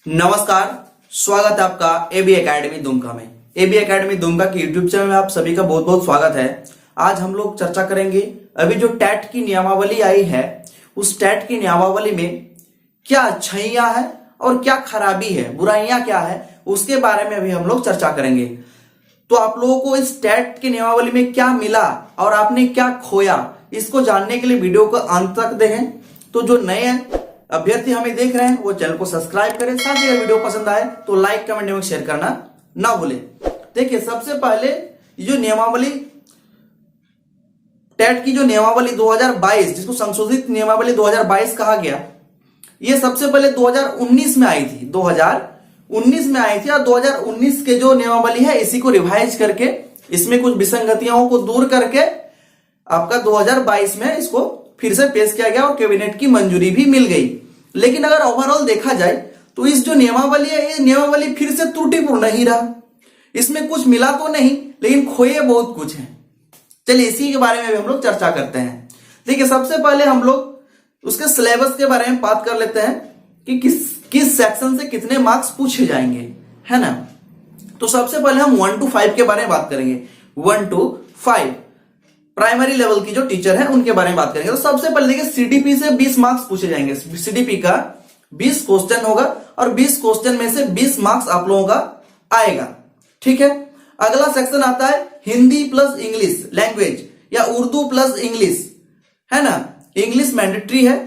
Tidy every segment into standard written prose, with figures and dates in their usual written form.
नमस्कार, स्वागत है आपका एबी एकेडमी दुमका में। एबी एकेडमी दुमका की यूट्यूब चैनल में आप सभी का बहुत बहुत स्वागत है। आज हम लोग चर्चा करेंगे अभी जो टैट की नियमावली आई है, उस टैट की नियमावली में क्या अच्छाइयां है और क्या खराबी है, बुराइयां क्या है, उसके बारे में अभी हम लोग चर्चा करेंगे। तो आप लोगों को इस टैट की नियमावली में क्या मिला और आपने क्या खोया, इसको जानने के लिए वीडियो को अंत तक देखें। तो जो नए अभ्यर्थी हमें देख रहे हैं वो चैनल को सब्सक्राइब करें, साथ ही अगर वीडियो पसंद आए तो लाइक कमेंट एवं शेयर करना ना भूलें। देखिए, सबसे पहले जो नियमावली टैट की जो नियमावली 2022, जिसको संशोधित नियमावली 2022 कहा गया, ये सबसे पहले 2019 में आई थी। 2019 में आई थी और 2019 के जो नियमावली है इसी को रिवाइज करके, इसमें कुछ विसंगतियों को दूर करके आपका 2022 में इसको फिर से पेश किया गया और कैबिनेट की मंजूरी भी मिल गई। लेकिन अगर ओवरऑल देखा जाए तो इस जो नियमावली है, ये नियमावली फिर से त्रुटिपूर्ण ही रहा। इसमें कुछ मिला तो नहीं, लेकिन खोए बहुत कुछ है। चलिए इसी के बारे में भी हम लोग चर्चा करते हैं। देखिए, सबसे पहले हम लोग उसके सिलेबस के बारे में बात कर लेते हैं कि किस सेक्शन से कितने मार्क्स पूछे जाएंगे, है ना। तो सबसे पहले हम 1 to 5 के बारे में बात करेंगे। 1 to 5 प्राइमरी लेवल की जो टीचर है उनके बारे में बात करेंगे। तो सबसे पहले देखिए, सीडीपी से 20 मार्क्स पूछे जाएंगे। सीडीपी का 20 क्वेश्चन होगा और 20 क्वेश्चन में से 20 मार्क्स आप लोगों का आएगा, ठीक है। अगला सेक्शन आता है हिंदी प्लस इंग्लिश लैंग्वेज या उर्दू प्लस इंग्लिश, है ना। इंग्लिश मैंडेटरी है,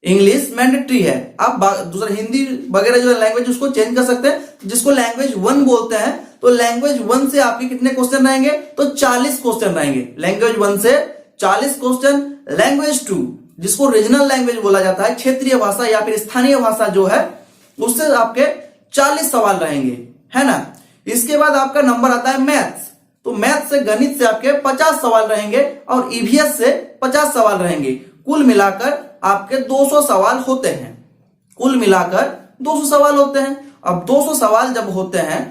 इंग्लिश मैंडेटरी है। आप दूसरा हिंदी वगैरह जो लैंग्वेज उसको चेंज कर सकते हैं, जिसको लैंग्वेज 1 बोलते हैं। तो लैंग्वेज 1 से आपके कितने क्वेश्चन रहेंगे, तो 40 क्वेश्चन रहेंगे। लैंग्वेज 1 से 40 क्वेश्चन। लैंग्वेज 2 जिसको रीजनल लैंग्वेज बोला जाता है, क्षेत्रीय भाषा या फिर स्थानीय भाषा जो है, उससे आपके 40 सवाल रहेंगे, है ना। इसके बाद आपका नंबर आता है मैथ्स। तो मैथ से, गणित से आपके 50 सवाल रहेंगे और ईवीएस से 50 सवाल रहेंगे। कुल मिलाकर आपके 200 सवाल होते हैं। कुल मिलाकर 200 सवाल होते हैं। अब 200 सवाल जब होते हैं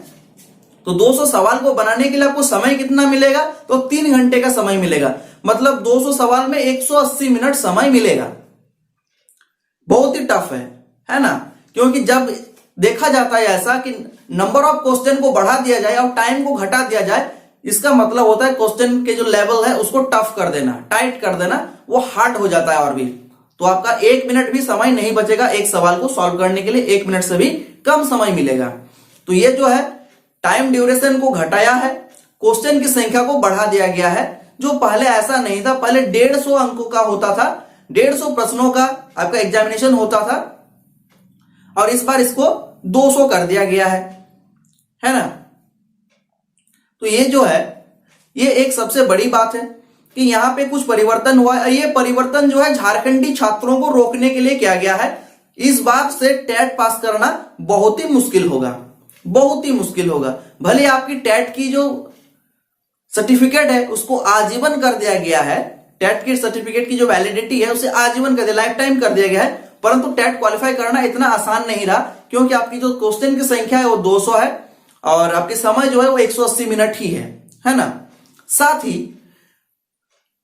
तो 200 सवाल को बनाने के लिए आपको समय कितना मिलेगा, तो 3 घंटे का समय मिलेगा। मतलब 200 सवाल में 180 मिनट समय मिलेगा। बहुत ही टफ है ना। क्योंकि जब देखा जाता है ऐसा कि नंबर ऑफ क्वेश्चन को बढ़ा दिया जाए और टाइम को घटा दिया जाए, इसका मतलब होता है क्वेश्चन के जो लेवल है उसको टफ कर देना, टाइट कर देना, वो हार्ड हो जाता है और भी। तो आपका 1 मिनट भी समय नहीं बचेगा एक सवाल को सॉल्व करने के लिए, 1 मिनट से भी कम समय मिलेगा। तो ये जो है टाइम ड्यूरेशन को घटाया है, क्वेश्चन की संख्या को बढ़ा दिया गया है। जो पहले ऐसा नहीं था, पहले 150 अंकों का होता था, 150 प्रश्नों का आपका एग्जामिनेशन होता था, और इस बार इसको 200 कर दिया गया है ना। तो ये जो है, ये एक सबसे बड़ी बात है कि यहां पे कुछ परिवर्तन हुआ है। ये परिवर्तन जो है झारखंडी छात्रों को रोकने के लिए किया गया है। इस बार से टैट पास करना बहुत ही मुश्किल होगा, बहुत ही मुश्किल होगा। भले आपकी टैट की जो सर्टिफिकेट है उसको आजीवन कर दिया गया है, टैट की सर्टिफिकेट की जो वैलिडिटी है उसे आजीवन कर दिया, लाइफ टाइम कर दिया गया है, परंतु टैट क्वालिफाई करना इतना आसान नहीं रहा। क्योंकि आपकी जो क्वेश्चन की संख्या है वो 200 है और आपके समय जो है वो 180 मिनट ही है ना। साथ ही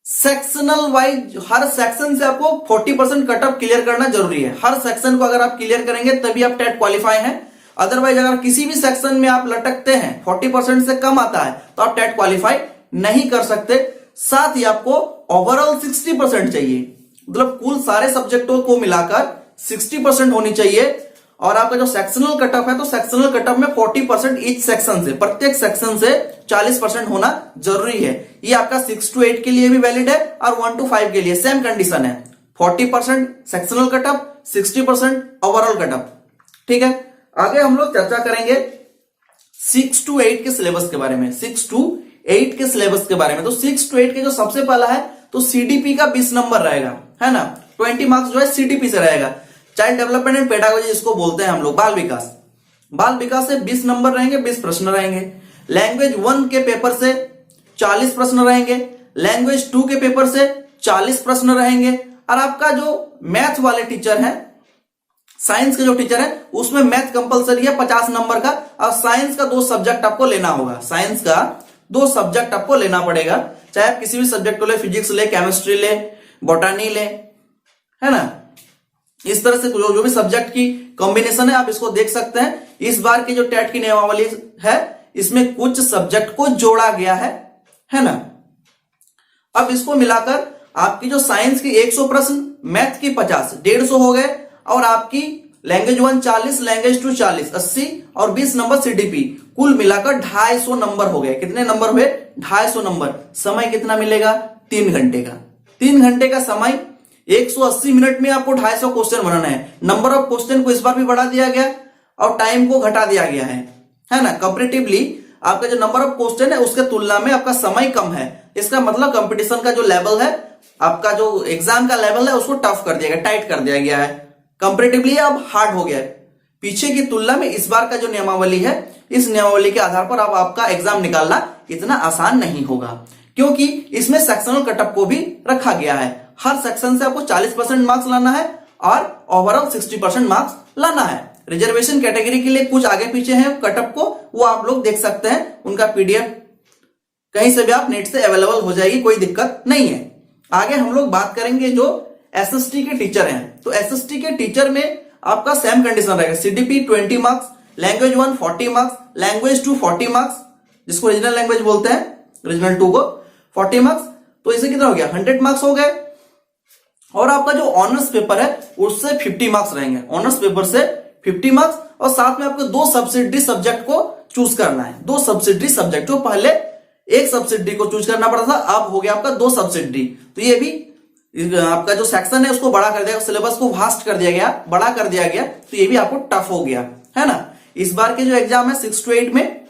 सेक्शनल वाइज हर सेक्शन से आपको 40% कटअप क्लियर करना जरूरी है। हर सेक्शन को अगर आप क्लियर करेंगे तभी आप टैट क्वालिफाई हैं। अदरवाइज अगर किसी भी सेक्शन में आप लटकते हैं, 40% से कम आता है, तो आप टैट क्वालिफाई नहीं कर सकते। साथ ही आपको ओवरऑल 60% चाहिए, मतलब कुल सारे सब्जेक्टों को मिलाकर 60% होनी चाहिए। और आपका जो सेक्शनल कटअप है, तो सेक्शनल कटअप में 40% ईच सेक्शन से, प्रत्येक सेक्शन से 40% होना जरूरी है। ये आपका 6 to 8 के लिए भी वैलिड है और 1 to 5 के लिए सेम कंडीशन है। 40% सेक्शनल कटअप, 60% ओवरऑल कटअप, ठीक है। आगे हम लोग चर्चा करेंगे 6 to 8 के सिलेबस के बारे में। 6 to 8 के सिलेबस के बारे में, तो 6 to 8 के जो सबसे पहला है, तो सीडीपी का 20 नंबर रहेगा, है ना। 20 मार्क्स जो है सीडीपी से रहेगा। चाइल्ड डेवलपमेंट एंड पेडागोजी जिसको बोलते हैं हम लोग, बाल विकास। बाल विकास से 20 नंबर रहेंगे, 20 प्रश्न रहेंगे। लैंग्वेज 1 के पेपर से 40 प्रश्न रहेंगे। लैंग्वेज 2 के पेपर से 40 प्रश्न रहेंगे। और आपका जो मैथ वाले टीचर है, साइंस के जो टीचर है, उसमें मैथ कंपलसरी है 50 नंबर का। और साइंस का 2 सब्जेक्ट आपको लेना होगा। साइंस का 2 सब्जेक्ट आपको लेना पड़ेगा, चाहे आप किसी भी सब्जेक्ट को ले, फिजिक्स ले, केमिस्ट्री ले, बॉटनी ले, है ना। इस तरह से जो भी सब्जेक्ट की कॉम्बिनेशन है आप इसको देख सकते हैं। इस बार की जो टेट की नियमावली है इसमें कुछ सब्जेक्ट को जोड़ा गया है ना। अब इसको मिलाकर आपकी जो साइंस की 100 प्रश्न, मैथ की 50, 150 हो गए, और आपकी लैंग्वेज 1 40, लैंग्वेज 2 40, 80 और 20 नंबर सीडीपी, कुल मिलाकर 250 नंबर हो गए। कितने नंबर हुए? 250 नंबर। समय कितना मिलेगा? 3 घंटे का। 3 घंटे का समय, 180 मिनट में आपको 250 क्वेश्चन बनाना है। नंबर ऑफ क्वेश्चन को इस बार भी बढ़ा दिया गया और टाइम को घटा दिया गया है ना। कंपैरेटिवली आपका जो नंबर ऑफ क्वेश्चन है उसके तुलना में आपका समय कम है। इसका मतलब कंपटीशन का जो लेवल है, आपका जो एग्जाम का लेवल है उसको टफ कर दिया गया, टाइट कर दिया गया है। कंपैरेटिवली अब हार्ड हो गया है। पीछे की तुलना में इस बार का जो नियमावली है, इस नियमावली के आधार पर अब आपका एग्जाम निकालना इतना आसान नहीं होगा, क्योंकि इसमें सेक्शनल कटअप को भी रखा गया है। हर सेक्शन से आपको 40% मार्क्स लाना है और ओवरऑल 60% मार्क्स लाना है। रिजर्वेशन कैटेगरी के लिए कुछ आगे पीछे हैं कटअप को, वो आप लोग देख सकते हैं। उनका पीडीएफ कहीं से भी आप नेट से अवेलेबल हो जाएगी, कोई दिक्कत नहीं है। आगे हम लोग बात करेंगे जो एसएसटी के टीचर हैं। तो एसएसटी के टीचर में आपका सेम कंडीशन रहेगा। CDP 20 marks, language 1 40 marks, language 2 40 marks, जिसको रीजनल लैंग्वेज बोलते हैं, रीजनल 2 को 40 मार्क्स। तो इसे कितना हो गया? 100 मार्क्स हो गए। और आपका जो ऑनर्स पेपर है उससे 50 मार्क्स रहेंगे। ऑनर्स पेपर से 50 मार्क्स, और साथ में आपको 2 सब्सिडरी सब्जेक्ट को चूज करना है। 2 सब्सिडरी सब्जेक्ट, जो पहले 1 सब्सिडरी को चूज करना पड़ता था, अब हो गया आपका 2 सब्सिडरी। तो ये भी आपका जो सेक्शन है उसको बड़ा कर दिया, सिलेबस को वास्ट कर दिया गया, बड़ा कर दिया गया। तो ये भी आपको टफ हो गया है ना। इस बार के जो एग्जाम है 6 to 8 में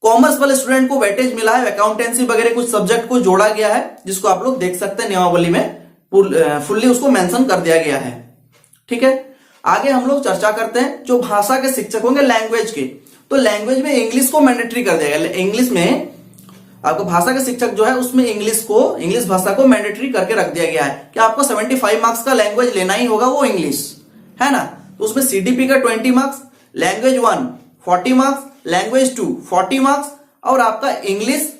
कॉमर्स वाले स्टूडेंट को वेटेज मिला है। अकाउंटेंसी वगैरह कुछ सब्जेक्ट को जोड़ा गया है, जिसको आप लोग देख सकते हैं नियमावली में फुल्ली उसको मेंशन कर दिया गया है। ठीक है, आगे हम लोग चर्चा करते हैं जो भाषा के शिक्षक होंगे लैंग्वेज के। तो लैंग्वेज में इंग्लिश को मैंडेटरी कर दिया गया। इंग्लिश में आपको भाषा के शिक्षक जो है उसमें इंग्लिश भाषा को मैंडेटरी करके रख दिया गया है कि आपको 75 मार्क्स का लैंग्वेज लेना ही होगा, वो इंग्लिश है ना। तो उसमें सीडीपी का 20 marks, language 1 40 marks, language 2 40 marks, और आपका इंग्लिश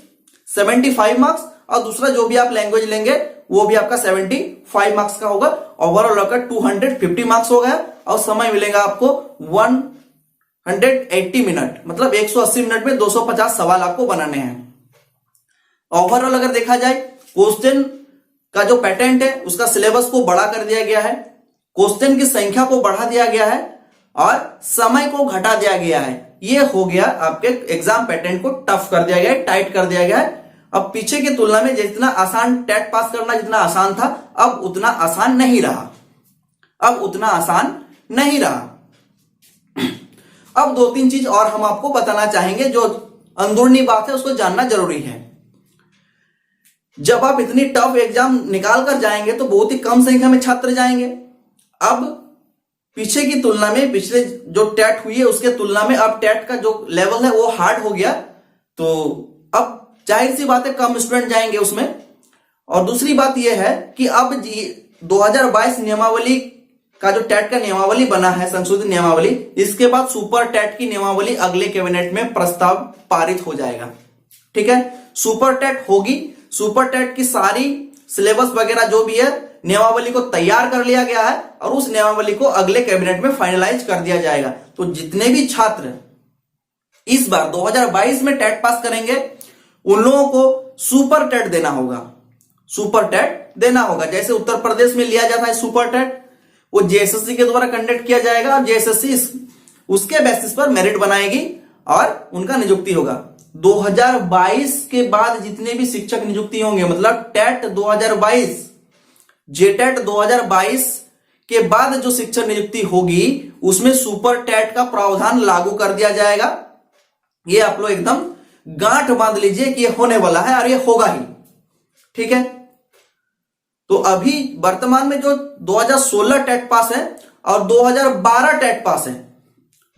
75 मार्क्स, और दूसरा जो भी आप लैंग्वेज लेंगे वो भी आपका 75 मार्क्स का होगा। ओवरऑल आपका 250 मार्क्स हो गया, और समय मिलेगा आपको 180 मिनट, मतलब 180 मिनट में 250 सवाल आपको बनाने हैं। ओवरऑल अगर देखा जाए, क्वेश्चन का जो पैटर्न है उसका सिलेबस को बड़ा कर दिया गया है, क्वेश्चन की संख्या को बढ़ा दिया गया है, और समय को घटा दिया गया है। ये हो गया आपके एग्जाम पैटर्न को टफ कर दिया गया है, टाइट कर दिया गया है। अब पीछे की तुलना में जितना आसान टेट पास करना जितना आसान था, अब उतना आसान नहीं रहा। अब 2-3 चीज और हम आपको बताना चाहेंगे, जो अंदरूनी बात है उसको जानना जरूरी है। जब आप इतनी टफ एग्जाम निकाल कर जाएंगे तो बहुत ही कम संख्या में छात्र जाएंगे। अब पीछे की तुलना में, पिछले जो टेट हुई है उसके तुलना में अब टेट का जो लेवल है वो हार्ड हो गया। तो अब जाहिर सी बात है कम स्टूडेंट जाएंगे उसमें। और दूसरी बात यह है कि अब 2022 नियमावली का जो टेट का नियमावली बना है, संशोधित नियमावली, इसके बाद सुपर टेट की नियमावली अगले कैबिनेट में प्रस्ताव पारित हो जाएगा। ठीक है, सुपर टेट होगी। सुपर टेट की सारी सिलेबस वगैरह जो भी है नियमावली को तैयार कर लिया गया है, और उस नियमावली को अगले कैबिनेट में फाइनलाइज कर दिया जाएगा। तो जितने भी छात्र इस बार 2022 में टेट पास करेंगे उन लोगों को सुपर टेट देना होगा। जैसे उत्तर प्रदेश में लिया जाता है सुपर टेट, वो जेएसएससी के द्वारा कंडक्ट किया जाएगा, और जेएसएससी उसके बेसिस पर मेरिट बनाएगी और उनका नियुक्ति होगा। 2022 के बाद जितने भी शिक्षक नियुक्ति होंगे, मतलब टेट 2022, जेटेट 2022 के बाद जो शिक्षक नियुक्ति होगी उसमें सुपर टेट का प्रावधान लागू कर दिया जाएगा। ये आप लोग एकदम गांठ बांध लीजिए कि ये होने वाला है, और ये होगा ही। ठीक है, तो अभी वर्तमान में जो 2016 टेट पास है और 2012 टेट पास है,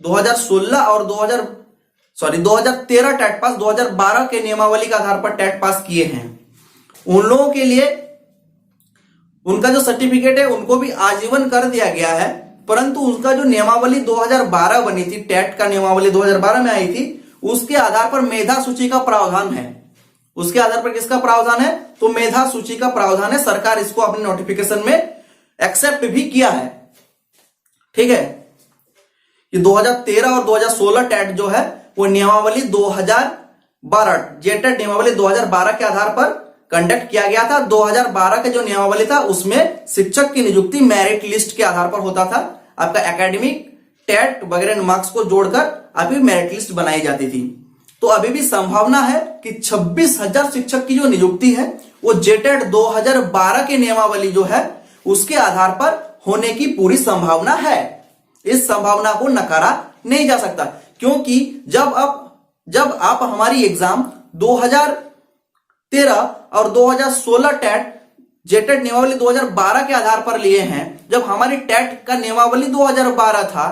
2016 और 2013 टेट पास 2012 के नियमावली के आधार पर टेट पास किए हैं, उन लोगों के लिए उनका जो सर्टिफिकेट है उनको भी आजीवन कर दिया गया है। परंतु उनका जो नियमावली 2012 बनी थी, टेट का नियमावली 2012 में आई थी, उसके आधार पर मेधा सूची का प्रावधान है। उसके आधार पर किसका प्रावधान है? तो मेधा सूची का प्रावधान है। सरकार इसको अपने नोटिफिकेशन में एक्सेप्ट भी किया है। ठीक है, कि 2013 और 2016 टेट जो है वो नियमावली 2012 जेटेट नियमावली 2012 के आधार पर कंडक्ट किया गया था। 2012 का जो नियमावली था उसमें शिक्षक की नियुक्ति मेरिट लिस्ट के आधार पर होता था। आपका एकेडमिक टेट वगैरह मार्क्स को जोड़कर अभी मेरिट लिस्ट बनाई जाती थी। तो अभी भी संभावना है कि 26,000 शिक्षक की जो नियुक्ति है वो जेटेट 2012 के नियमावली जो है उसके आधार पर होने की पूरी संभावना है। इस संभावना को नकारा नहीं जा सकता, क्योंकि जब आप हमारी एग्जाम 2013 और 2016 टेट जेटेट नियमावली 2012 के आधार पर लिए हैं, जब हमारी टेट का नियमावली 2012 था,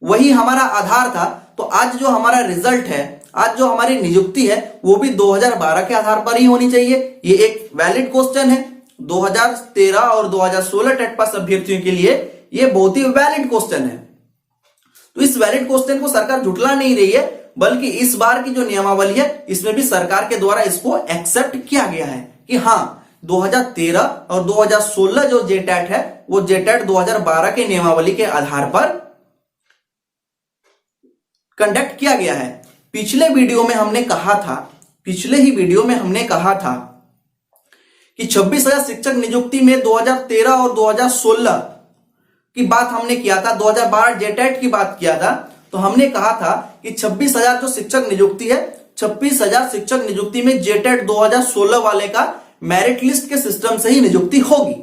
वही हमारा आधार था, तो आज जो हमारा रिजल्ट है, आज जो हमारी नियुक्ति है वो भी 2012 के आधार पर ही होनी चाहिए। ये एक वैलिड क्वेश्चन है। 2013 और 2016 टेट पास अभ्यर्थियों के लिए ये बहुत ही वैलिड क्वेश्चन है। तो इस वैलिड क्वेश्चन को सरकार झुठला नहीं रही है, बल्कि इस बार की जो नियमावली है इसमें भी सरकार के द्वारा इसको एक्सेप्ट किया गया है कि हाँ 2013 और 2016 जो जेटेट है वो जेटेट 2012 के नियमावली के आधार पर कंडक्ट किया गया है। पिछले ही वीडियो में हमने कहा था कि 26,000 शिक्षक नियुक्ति में 2013 और 2016 की बात हमने किया था, 2012 जेटेट की बात किया था। तो हमने कहा था कि 26,000 जो शिक्षक नियुक्ति है, 26,000 शिक्षक नियुक्ति में जेटेट 2016 वाले का मेरिट लिस्ट के सिस्टम से ही नियुक्ति होगी।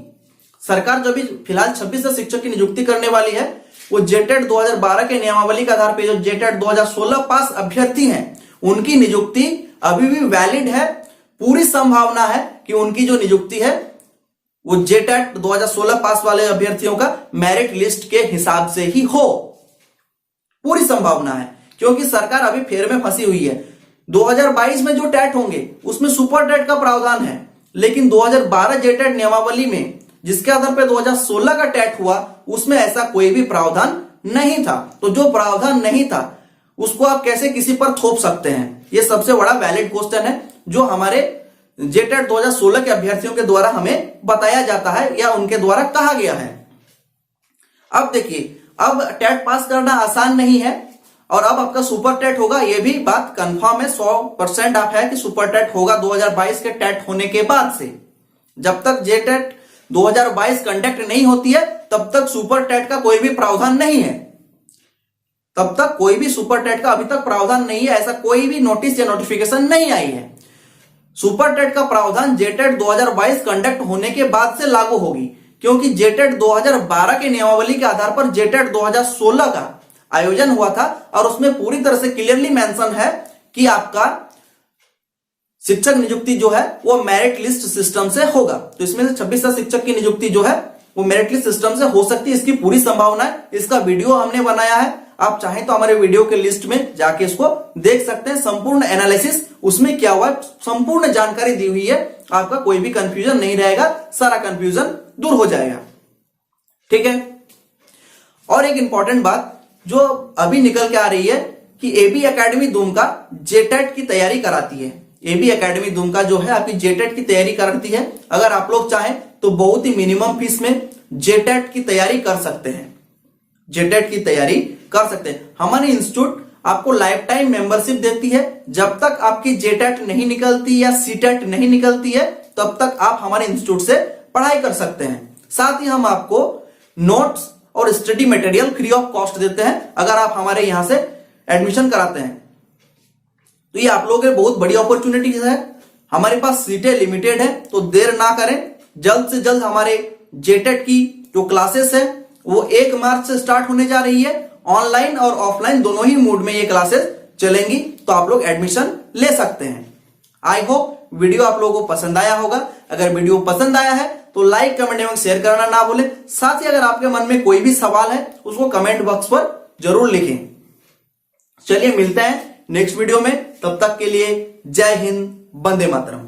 सरकार जो भी फिलहाल 26,000 शिक्षक की नियुक्ति करने वाली है वो जेटेट 2012 के नियमावली के आधार पर जो जेटेट 2016 पास अभ्यर्थी हैं उनकी नियुक्ति अभी भी वैलिड है। पूरी संभावना है कि उनकी जो नियुक्ति है वो जेटेट 2016 पास वाले अभ्यर्थियों का मेरिट लिस्ट के हिसाब से ही हो। पूरी संभावना है, क्योंकि सरकार अभी फेर में फंसी हुई है। 2022 में जो टेट होंगे उसमें सुपर टेट का प्रावधान है, लेकिन 2012 जेटेट नियमावली में जिसके आधार पर 2016 का टेट हुआ उसमें ऐसा कोई भी प्रावधान नहीं था। तो जो प्रावधान नहीं था उसको आप कैसे किसी पर थोप सकते हैं? यह सबसे बड़ा वैलिड क्वेश्चन है जो हमारे जेटेट 2016 के अभ्यर्थियों के द्वारा हमें बताया जाता है या उनके द्वारा कहा गया है। अब देखिए, अब टेट पास करना आसान नहीं है और अब आपका सुपर टेट होगा, यह भी बात कंफर्म है, 100% आप है कि सुपर टेट होगा 2022 के टेट होने के बाद से। जब तक जेटेट 2022 कंडक्ट नहीं होती है तब तक सुपर टेट का कोई भी प्रावधान नहीं है। तब तक कोई भी सुपर टेट का अभी तक प्रावधान नहीं है, ऐसा कोई भी नोटिस या नोटिफिकेशन नहीं आई है। सुपर टेट का प्रावधान जेटेट 2022 कंडक्ट होने के बाद से लागू होगी, क्योंकि जेटेट 2012 के नियमावली के आधार पर जेटेट 2016 का आयोजन हुआ था और उसमें पूरी तरह से क्लियरली मेंशन है कि आपका शिक्षक नियुक्ति जो है वो मेरिट लिस्ट सिस्टम से होगा। तो इसमें से 26,000 शिक्षक की नियुक्ति जो है वो मेरिट लिस्ट सिस्टम से हो सकती है, इसकी पूरी संभावना है। इसका वीडियो हमने बनाया है, आप चाहें तो हमारे वीडियो के लिस्ट में जाके इसको देख सकते हैं। संपूर्ण एनालिसिस उसमें क्या हुआ, संपूर्ण जानकारी दी हुई है, आपका कोई भी कंफ्यूजन नहीं रहेगा, सारा कंफ्यूजन दूर हो जाएगा। ठीक है, और एक इंपॉर्टेंट बात जो अभी निकल के आ रही है कि एबी एकेडमी दुमका जेटेट की तैयारी कराती है। एबी एकेडमी दुमका जो है आपकी जेटेट की तैयारी कराती है। अगर आप लोग चाहें तो बहुत ही मिनिमम फीस में जेटेट की तैयारी कर सकते हैं, जेटेट की तैयारी कर सकते हैं। हमारे इंस्टीट्यूट आपको लाइफ टाइम मेंबरशिप देती है। जब तक आपकी जेटेट नहीं निकलती या सीटेट नहीं निकलती है तब तक आप हमारे इंस्टीट्यूट से पढ़ाई कर सकते हैं। साथ ही हम आपको नोट्स और study material free of cost देते हैं अगर आप हमारे यहां से एडमिशन कराते हैं। तो ये आप लोगों के बहुत बड़ी अपॉर्चुनिटीज है। हमारे पास सीटें लिमिटेड है, तो देर ना करें, जल्द से जल्द हमारे जेटेट की जो क्लासेस है वो 1 मार्च से स्टार्ट होने जा रही है। ऑनलाइन और ऑफलाइन दोनों ही मोड में ये क्लासेस चलेंगी, तो आप लोग एडमिशन ले सकते हैं। आई होप वीडियो आप लोगों को पसंद आया होगा। अगर वीडियो पसंद आया है तो लाइक, कमेंट एवं शेयर करना ना भूलें। साथ ही अगर आपके मन में कोई भी सवाल है उसको कमेंट बॉक्स पर जरूर लिखें। चलिए मिलते हैं नेक्स्ट वीडियो में, तब तक के लिए जय हिंद, वंदे मातरम।